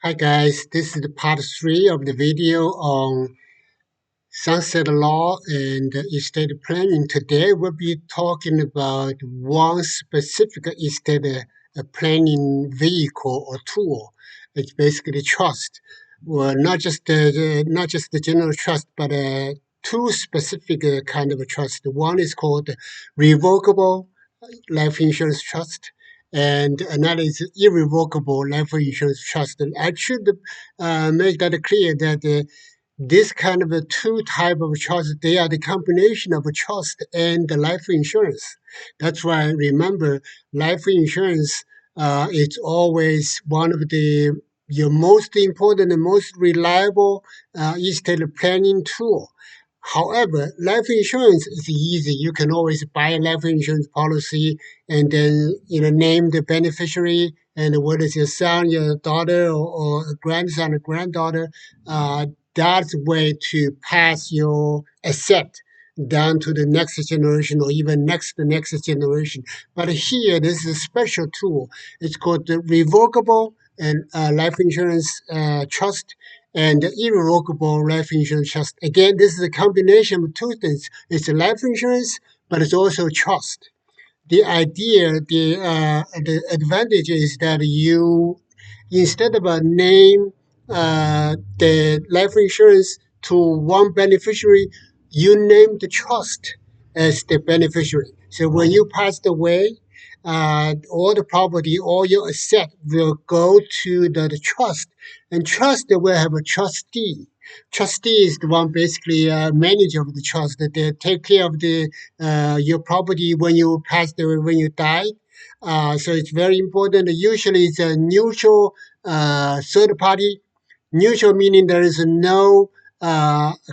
Hi guys, this is the part 3 of the video on sunset law and estate planning. Today we'll be talking about one specific estate planning vehicle or tool. It's basically trust. Well, not just the general trust, but two specific kind of a trust. One is called revocable life insurance trust, and another is irrevocable life insurance trust. And I should make that clear that this kind of a two type of trust, they are the combination of a trust and the life insurance. That's why remember, life insurance is always one of the your most important and most reliable estate planning tool. However, life insurance is easy. You can always buy a life insurance policy and then name the beneficiary, and whether it's your son, your daughter, or a grandson or granddaughter. That's way to pass your asset down to the next generation or even next the next generation. But here, this is a special tool. It's called the revocable and life insurance trust and the irrevocable life insurance trust. Again, this is a combination of two things. It's a life insurance, but it's also trust. The idea, the advantage is that you, instead of a name the life insurance to one beneficiary, you name the trust as the beneficiary. So when you passed away, all the property, all your asset will go to the trust, and trust will have a trustee. Trustee is the one basically manager of the trust that they take care of the your property when you passed away, when you die. So it's very important. Usually, it's a neutral third party. Neutral meaning there is no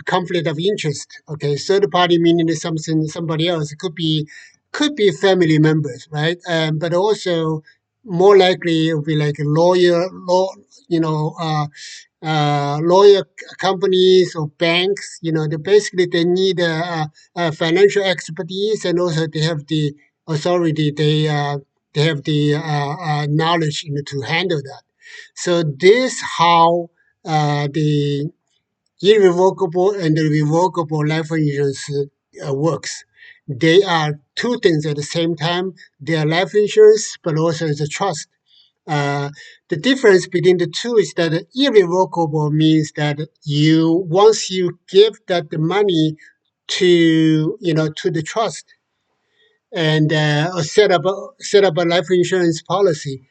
conflict of interest. Okay, third party meaning it's somebody else. It could be family members, right? But also more likely it would be like a you know, uh, lawyer companies or banks. They need financial expertise, and also they have the authority. They have the knowledge to handle that. So this how the irrevocable and the revocable life insurance works. They are two things at the same time. They are life insurance, but also it's a trust. Uh, the difference between the two is that irrevocable means that you once you give that the money to the trust and set up a life insurance policy,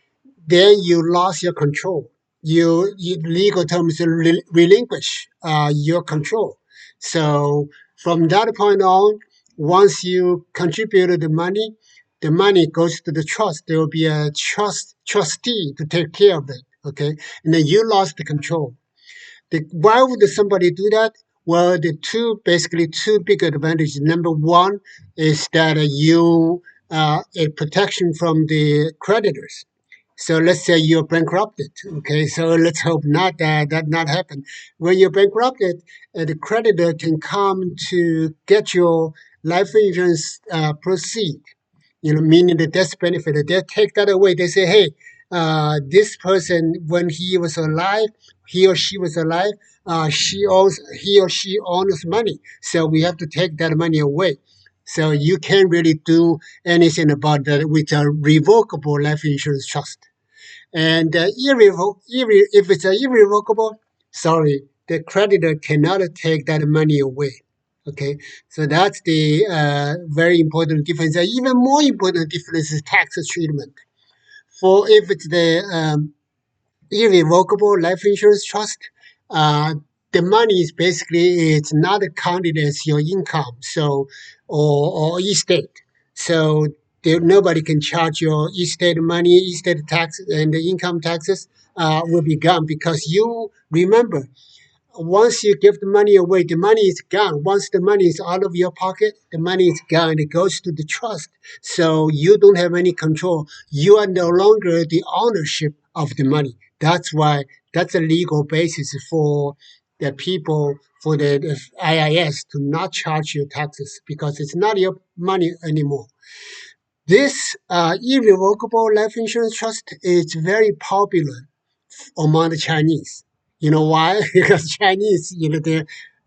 then you lost your control. Legal terms relinquish your control. So from that point on, once you contributed the money goes to the trust. There will be a trustee to take care of it. Okay, and then you lost the control. Why would somebody do that? Well, basically two big advantages. Number one is that you a protection from the creditors. So let's say you're bankrupted. Okay, so let's hope not that not happen. When you're bankrupted, the creditor can come to get your life insurance proceed. Meaning the death benefit. They take that away. They say, hey, this person when he or she was alive, he or she owns money. So we have to take that money away. So you can't really do anything about that with a revocable life insurance trust. And if it's irrevocable, sorry, the creditor cannot take that money away. Okay, so that's the very important difference. Even more important difference is tax treatment. For if it's the irrevocable life insurance trust, uh, the money is basically it's not counted as your income, so or estate. So nobody can charge your estate money, estate tax, and the income taxes will be gone because you remember once you give the money away, the money is gone. Once the money is out of your pocket, the money is gone. It goes to the trust. So you don't have any control. You are no longer the ownership of the money. That's why that's a legal basis for the people, for the IIS to not charge you taxes because it's not your money anymore. This irrevocable life insurance trust is very popular among the Chinese. You know why? Because Chinese,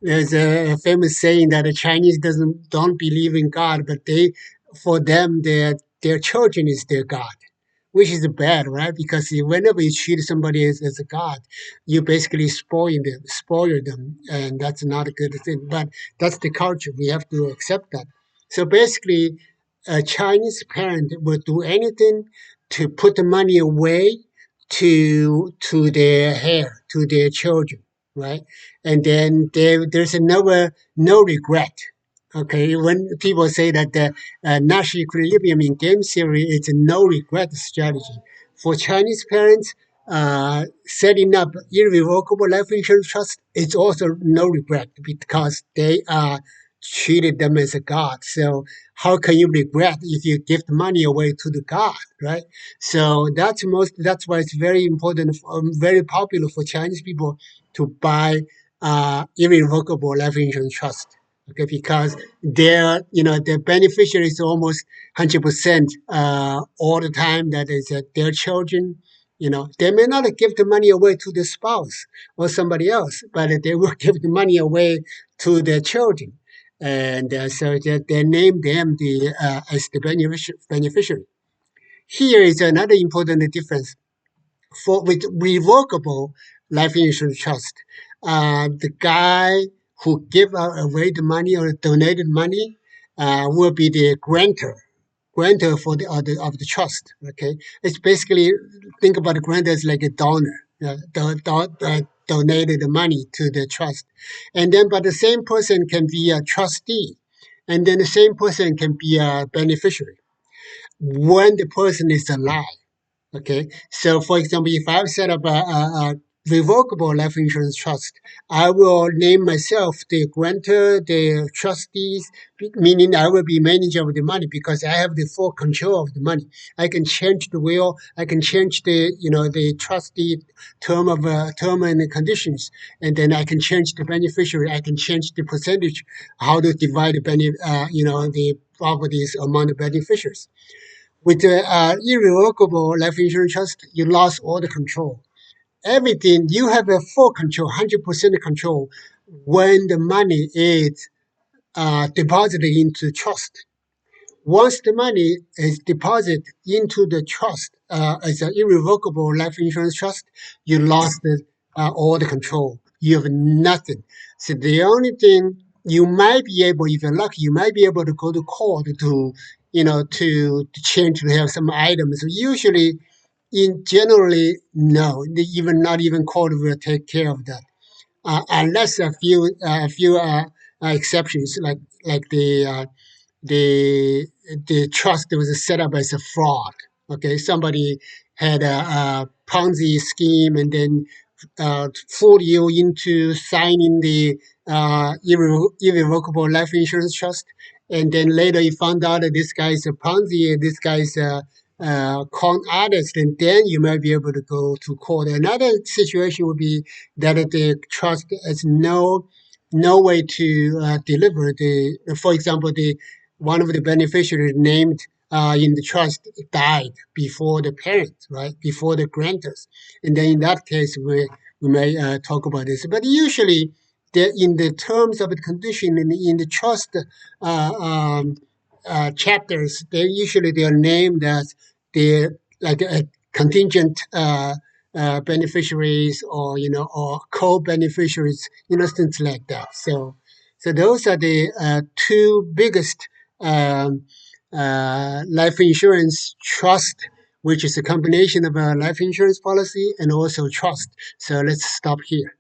there's a famous saying that the Chinese don't believe in God, but for them, their children is their God, which is bad, right? Because whenever you treat somebody as a god, you basically spoil them, and that's not a good thing. But that's the culture. We have to accept that. So basically, a Chinese parent will do anything to put the money away to their hair, to their children, right? And then there's another no regret. Okay, when people say that the Nash equilibrium in game theory is a no regret strategy for Chinese parents, setting up irrevocable life insurance trust is also no regret because they treated them as a god. So how can you regret if you give the money away to the god, right? So that's why it's very important, very popular for Chinese people to buy irrevocable life insurance trust. Okay, because their beneficiary is almost 100% all the time. That is their children. They may not give the money away to the spouse or somebody else, but they will give the money away to their children, and so that they name them as the beneficiary. Here is another important difference for with revocable life insurance trust. The guy who give away the money or donated money will be the grantor for of the trust. Okay, it's basically think about the grantor as like a donor. Donated the money to the trust, and then but the same person can be a trustee, and then the same person can be a beneficiary when the person is alive. Okay, so for example, if I've set up a revocable life insurance trust, I will name myself the grantor, the trustees, meaning I will be manager of the money because I have the full control of the money. I can change the will, I can change the trustee term and the conditions, and then I can change the beneficiary, I can change the percentage, how to divide the properties among the beneficiaries. With the irrevocable life insurance trust, you lost all the control. Everything, you have a full control, 100% control when the money is deposited into trust. Once the money is deposited into the trust as an irrevocable life insurance trust, you lost all the control. You have nothing. So the only thing you might be able, if you're lucky, you might be able to go to court to change to have some items. Usually, in generally, no, even not even court will take care of that, unless a few exceptions like the trust was set up as a fraud. Okay, somebody had a Ponzi scheme and then fooled you into signing the irrevocable life insurance trust, and then later you found out that this guy's a Ponzi, this guy's a con artist, and then you might be able to go to court. Another situation would be that the trust has no way to deliver for example, the one of the beneficiaries named in the trust died before the parents, right? Before the grantors. And then in that case, we may talk about this. But usually, in the terms of the condition in the trust chapters, they're named as the like contingent beneficiaries or co-beneficiaries, things like that. So those are the two biggest um, life insurance trust, which is a combination of a life insurance policy and also trust. So let's stop here.